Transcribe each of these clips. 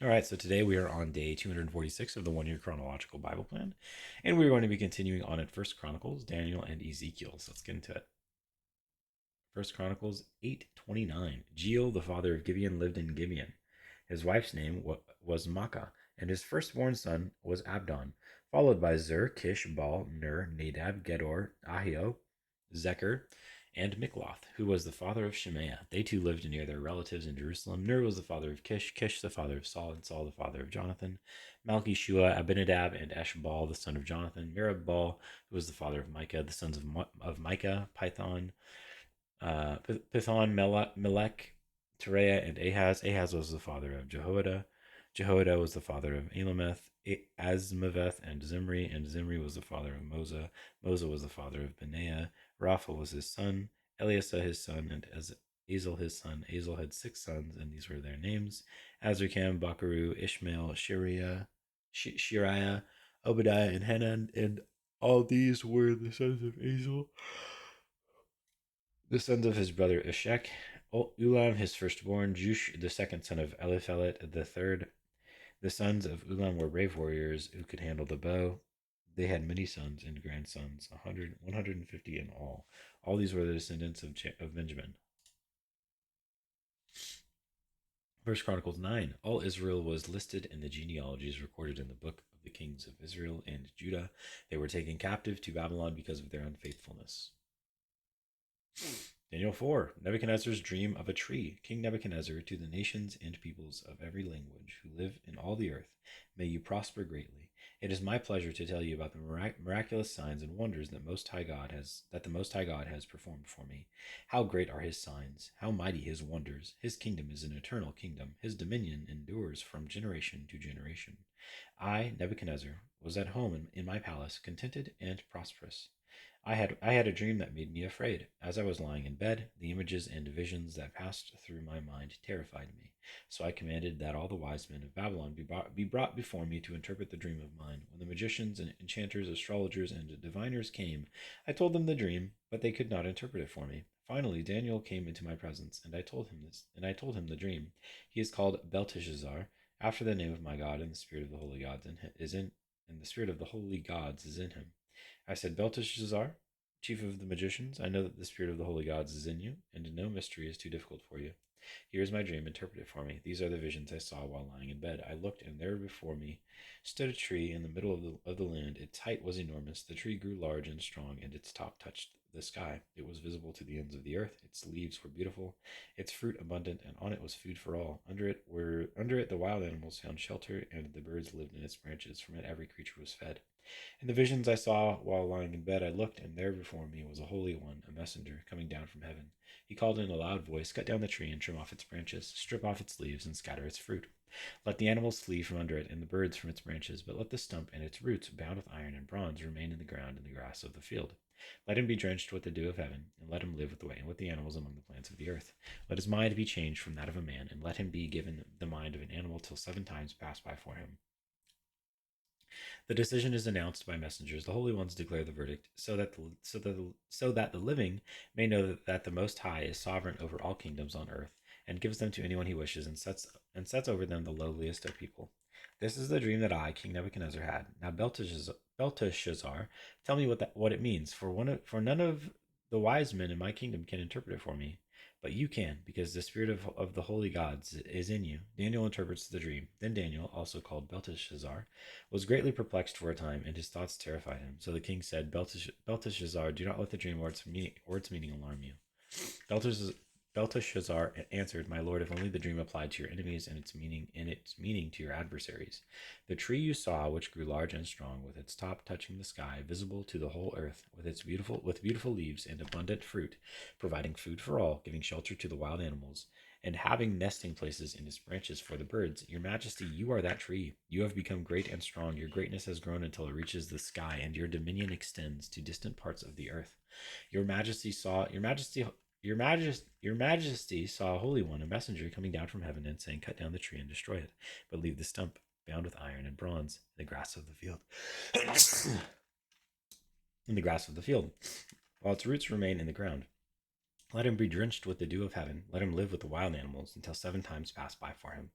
All right, so today we are on day 246 of the one-year chronological Bible plan, and we're going to be continuing on at First Chronicles, Daniel, and Ezekiel. So let's get into it. First Chronicles 8:29. Jeiel, the father of Gibeon, lived in Gibeon. His wife's name was Makkah, and his firstborn son was Abdon, followed by Zur, Kish, Baal, Ner, Nadab, Gedor, Ahio, Zechar, and Mikloth, who was the father of Shemaiah. They too lived near their relatives in Jerusalem. Ner was the father of Kish, Kish the father of Saul, and Saul the father of Jonathan, Malchishua, Abinadab, and Eshbal the son of Jonathan, Merib-Baal, who was the father of Micah, the sons of Micah, Python, Pithon, Melech, Tereah, and Ahaz. Ahaz was the father of Jehoiada. Jehoiada was the father of Elameth, Azmaveth, and Zimri was the father of Mosa. Mosa was the father of Benaiah. Rapha was his son, Eliasa his son, and Azel his son. Azel had 6 sons, and these were their names: Azrikam, Bakaru, Ishmael, Shiriah, Obadiah, and Hanan, and all these were the sons of Azel. The sons of his brother Ishak: Ulam his firstborn, Jush the second son of Eliphelet the third. The sons of Ulam were brave warriors who could handle the bow. They had many sons and grandsons, 150 in all. All these were the descendants of Benjamin. First Chronicles 9. All Israel was listed in the genealogies recorded in the book of the kings of Israel and Judah. They were taken captive to Babylon because of their unfaithfulness. Daniel 4. Nebuchadnezzar's dream of a tree. King Nebuchadnezzar, to the nations and peoples of every language who live in all the earth, may you prosper greatly. It is my pleasure to tell you about the miraculous signs and wonders that the Most High God has performed for me. How great are his signs, how mighty his wonders. His kingdom is an eternal kingdom. His dominion endures from generation to generation. I, Nebuchadnezzar, was at home in my palace, contented and prosperous. I had a dream that made me afraid. As I was lying in bed, the images and visions that passed through my mind terrified me. So I commanded that all the wise men of Babylon be brought before me to interpret the dream of mine. When the magicians and enchanters, astrologers, and diviners came, I told them the dream, but they could not interpret it for me. Finally, Daniel came into my presence, and I told him the dream. He is called Belteshazzar, after the name of my God, and the spirit of the holy gods and the spirit of the holy gods is in him. I said, Belteshazzar, chief of the magicians, I know that the spirit of the holy gods is in you, and no mystery is too difficult for you. Here is my dream, interpret it for me. These are the visions I saw while lying in bed. I looked, and there before me stood a tree in the middle of the land. Its height was enormous. The tree grew large and strong, and its top touched the sky. It was visible to the ends of the earth. Its leaves were beautiful, its fruit abundant, and on it was food for all. Under it the wild animals found shelter, and the birds lived in its branches. From it every creature was fed. In the visions I saw while lying in bed, I looked, and there before me was a holy one, a messenger, coming down from heaven. He called in a loud voice, cut down the tree and trim off its branches, strip off its leaves and scatter its fruit. Let the animals flee from under it and the birds from its branches, but let the stump and its roots, bound with iron and bronze, remain in the ground and the grass of the field. Let him be drenched with the dew of heaven, and let him live with the animals among the plants of the earth. Let his mind be changed from that of a man, and let him be given the mind of an animal till 7 times pass by for him. The decision is announced by messengers. The holy ones declare the verdict, so that the living may know that the Most High is sovereign over all kingdoms on earth, and gives them to anyone he wishes, and sets over them the lowliest of people. This is the dream that I, King Nebuchadnezzar, had. Now, Belteshazzar, tell me what it means, for none of the wise men in my kingdom can interpret it for me. But you can, because the spirit of the holy gods is in you. Daniel interprets the dream. Then Daniel, also called Belteshazzar, was greatly perplexed for a time, and his thoughts terrified him. So the king said, Belteshazzar, do not let the dream or its meaning alarm you. Belteshazzar answered, my lord, if only the dream applied to your enemies and its meaning to your adversaries. The tree you saw, which grew large and strong, with its top touching the sky, visible to the whole earth, with beautiful leaves and abundant fruit, providing food for all, giving shelter to the wild animals, and having nesting places in its branches for the birds. Your Majesty, you are that tree. You have become great and strong. Your greatness has grown until it reaches the sky, and your dominion extends to distant parts of the earth. Your Majesty saw your Majesty your Majesty saw a holy one, a messenger coming down from heaven, and saying, cut down the tree and destroy it, but leave the stump bound with iron and bronze in the grass of the field. In the grass of the field, while its roots remain in the ground. Let him be drenched with the dew of heaven. Let him live with the wild animals until 7 times pass by for him.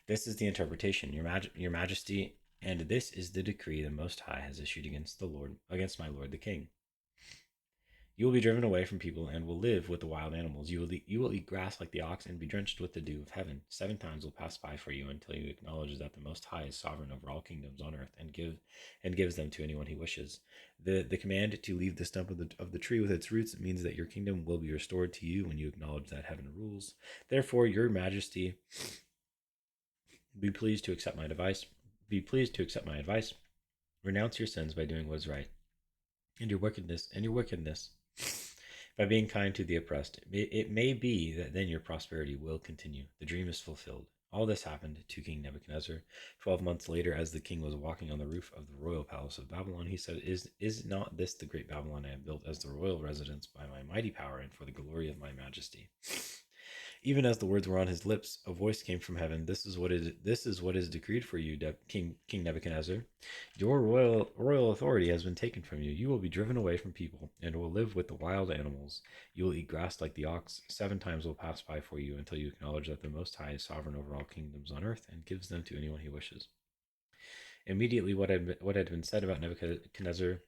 This is the interpretation, your majesty, and this is the decree the Most High has issued against my lord the king. You will be driven away from people and will live with the wild animals. You will eat grass like the ox and be drenched with the dew of heaven. 7 times will pass by for you until you acknowledge that the Most High is sovereign over all kingdoms on earth and gives them to anyone he wishes. The command to leave the stump of the tree with its roots means that your kingdom will be restored to you when you acknowledge that heaven rules. Therefore, your majesty, be pleased to accept my advice. Be pleased to accept my advice. Renounce your sins by doing what is right, and your wickedness by being kind to the oppressed. It may be that then your prosperity will continue. The dream is fulfilled. All this happened to King Nebuchadnezzar. 12 months later, as the king was walking on the roof of the royal palace of Babylon, he said, Is not this the great Babylon I have built as the royal residence by my mighty power and for the glory of my majesty? Even as the words were on his lips, a voice came from heaven. This is what is decreed for you, King Nebuchadnezzar. Your royal authority has been taken from you. You will be driven away from people and will live with the wild animals. You will eat grass like the ox. 7 times will pass by for you until you acknowledge that the Most High is sovereign over all kingdoms on earth and gives them to anyone he wishes. Immediately, what had been said about Nebuchadnezzar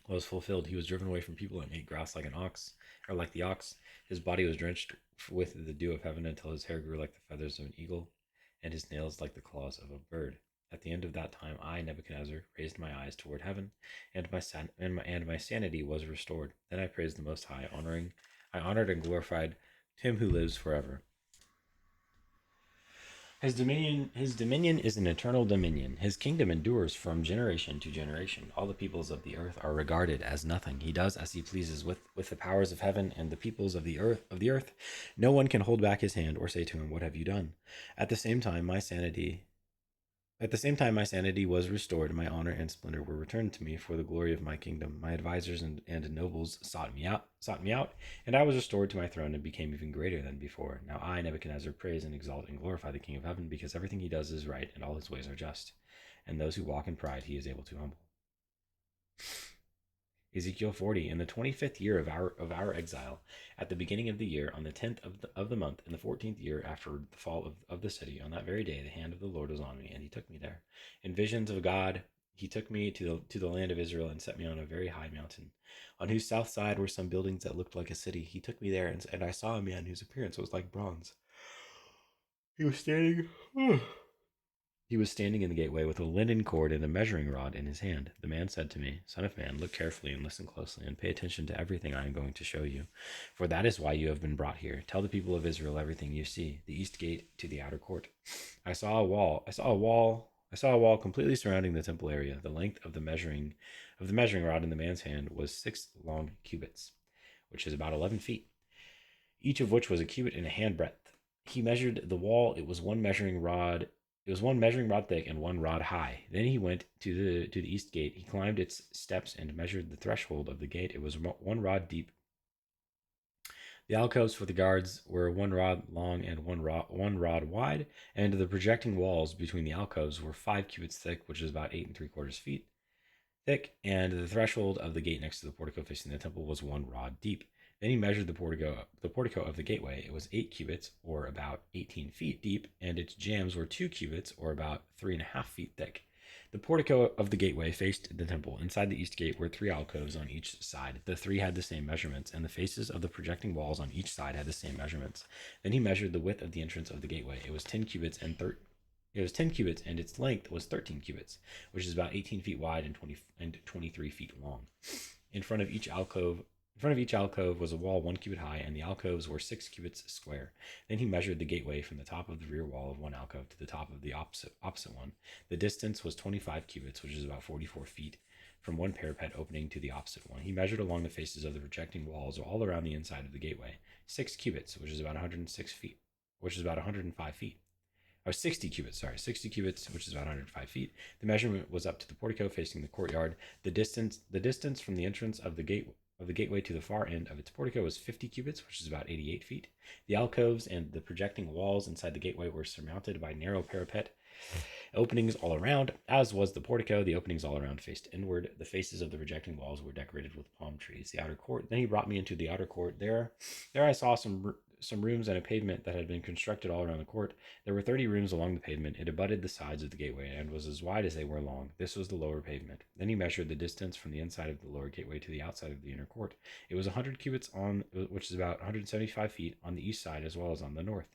was fulfilled. He was driven away from people and ate grass like an ox, or like the ox. His body was drenched with the dew of heaven until his hair grew like the feathers of an eagle, and his nails like the claws of a bird. At the end of that time, I, Nebuchadnezzar, raised my eyes toward heaven, and my sanity was restored. Then I praised the Most High, I honored and glorified him who lives forever. His dominion is an eternal dominion. His kingdom endures from generation to generation. All the peoples of the earth are regarded as nothing. He does as he pleases with the powers of heaven and the peoples of the earth. No one can hold back his hand or say to him, "What have you done?" At the same time, my sanity was restored, my honor and splendor were returned to me for the glory of my kingdom. My advisors and nobles sought me out, and I was restored to my throne and became even greater than before. Now I, Nebuchadnezzar, praise and exalt and glorify the King of heaven, because everything he does is right, and all his ways are just. And those who walk in pride he is able to humble. Ezekiel 40. In the 25th year of our exile, at the beginning of the year, on the 10th of the month, in the 14th year after the fall of the city, on that very day, the hand of the Lord was on me, and he took me there. In visions of God, he took me to the land of Israel and set me on a very high mountain, on whose south side were some buildings that looked like a city. He took me there, and I saw a man whose appearance was like bronze. He was standing. He was standing in the gateway with a linen cord and a measuring rod in his hand. The man said to me, "Son of man, look carefully and listen closely and pay attention to everything I am going to show you. For that is why you have been brought here. Tell the people of Israel everything you see. The east gate to the outer court. I saw a wall completely surrounding the temple area. The length of the measuring rod in the man's hand was 6 long cubits, which is about 11 feet, each of which was a cubit and a handbreadth. He measured the wall. It was one measuring rod thick and 1 rod high. Then he went to the east gate. He climbed its steps and measured the threshold of the gate. It was 1 rod deep. The alcoves for the guards were 1 rod long and 1 rod wide, and the projecting walls between the alcoves were 5 cubits thick, which is about 8 3/4 feet thick, and the threshold of the gate next to the portico facing the temple was 1 rod deep. Then he measured the portico of the gateway. It was 8 cubits, or about 18 feet deep, and its jambs were 2 cubits, or about 3.5 feet thick. The portico of the gateway faced the temple. Inside the east gate were 3 alcoves on each side. The 3 had the same measurements, and the faces of the projecting walls on each side had the same measurements. Then he measured the width of the entrance of the gateway. It was 10 cubits and its length was 13 cubits, which is about 18 feet wide and 23 feet long. In front of each alcove was a wall 1 cubit high, and the alcoves were 6 cubits square. Then he measured the gateway from the top of the rear wall of one alcove to the top of the opposite one. The distance was 25 cubits, which is about 44 feet, from one parapet opening to the opposite one. He measured along the faces of the projecting walls all around the inside of the gateway, 6 cubits, which is about 106 feet, which is about 105 feet. 60 cubits, 60 cubits, which is about 105 feet. The measurement was up to the portico facing the courtyard. The distance from the entrance of the gateway to the far end of its portico was 50 cubits, which is about 88 feet. The alcoves and the projecting walls inside the gateway were surmounted by narrow parapet openings all around, as was the portico. The openings all around faced inward. The faces of the projecting walls were decorated with palm trees. The outer court. Then he brought me into the outer court. There I saw some rooms and a pavement that had been constructed all around the court. There were 30 rooms along the pavement. It abutted the sides of the gateway and was as wide as they were long. This was the lower pavement. Then he measured the distance from the inside of the lower gateway to the outside of the inner court. It was 100 cubits on, which is about 175 feet on the east side as well as on the north.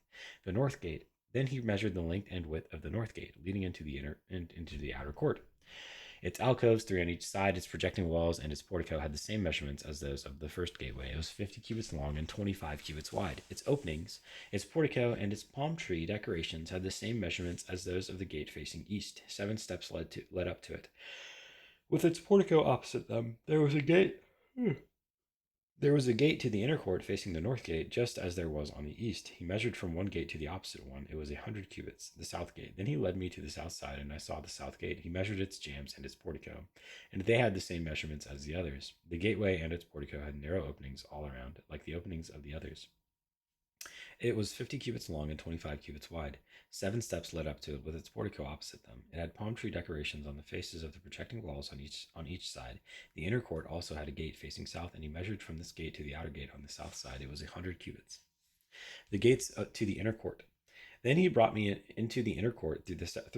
The north gate. Then he measured the length and width of the north gate, leading into the outer court. Its alcoves, three on each side, its projecting walls, and its portico had the same measurements as those of the first gateway. It was 50 cubits long and 25 cubits wide. Its openings, its portico, and its palm tree decorations had the same measurements as those of the gate facing east. 7 steps led up to it. With its portico opposite them, there was a gate. There was a gate to the inner court facing the north gate, just as there was on the east. He measured from one gate to the opposite one. It was 100 cubits, the south gate. Then he led me to the south side, and I saw the south gate. He measured its jambs and its portico, and they had the same measurements as the others. The gateway and its portico had narrow openings all around, like the openings of the others. It was 50 cubits long and 25 cubits wide. 7 steps led up to it, with its portico opposite them. It had palm tree decorations on the faces of the projecting walls on each side. The inner court also had a gate facing south, and he measured from this gate to the outer gate on the south side. It was 100 cubits. The gates to the inner court. Then he brought me into the inner court through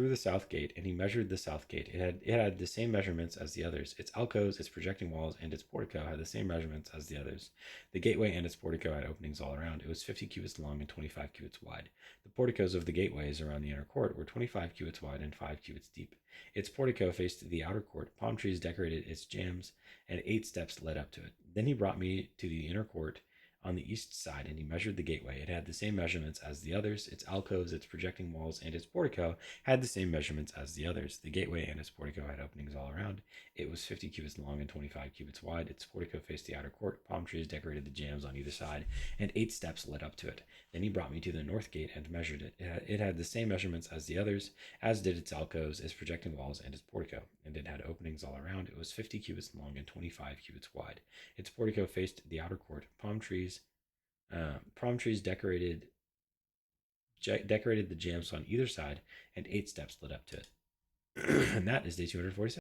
the south gate, and he measured the south gate. It had the same measurements as the others. Its alcoves, its projecting walls, and its portico had the same measurements as the others. The gateway and its portico had openings all around. It was 50 cubits long and 25 cubits wide. The porticos of the gateways around the inner court were 25 cubits wide and 5 cubits deep. Its portico faced the outer court. Palm trees decorated its jambs, and 8 steps led up to it. Then he brought me to the inner court on the east side, and he measured the gateway. It had the same measurements as the others. Its alcoves, its projecting walls, and its portico had the same measurements as the others. The gateway and its portico had openings all around. It was 50 cubits long and 25 cubits wide. Its portico faced the outer court. Palm trees decorated the jambs on either side, and 8 steps led up to it. Then he brought me to the north gate and measured it. It had the same measurements as the others, as did its alcoves, its projecting walls, and its portico, and it had openings all around. It was 50 cubits long and 25 cubits wide. Its portico faced the outer court. Palm trees decorated the jambs on either side, and 8 steps led up to it. And that is day 247.